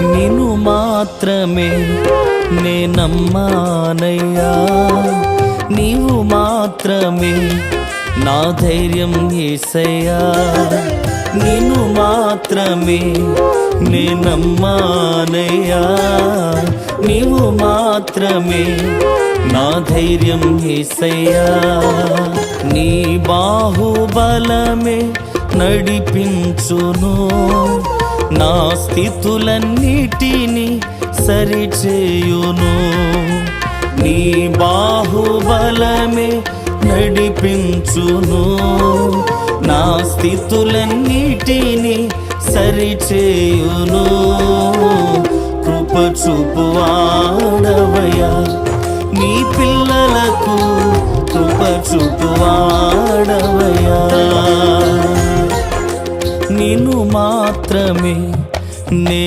నిన్ను మాత్రమే నే నమ్మానయ్యా, నీవు మాత్రమే నా ధైర్యం యేసయ్యా, నిన్ను మాత్రమే నే నమ్మానయ్యా, నీవు మాత్రమే నా ధైర్యం యేసయ్యా. నీ బాహుబలమే నడిపించును, నా స్థితులన్నిటిని సరిచేయును. నీ బాహుబలమే నడిపించును, నా స్థితులన్నిటిని సరిచేయును. కృప చూపువాడవయ్యా, నీ పిల్లలకు కృప చూపువాడవయ్యా. నిన్ను మాత్రమే నే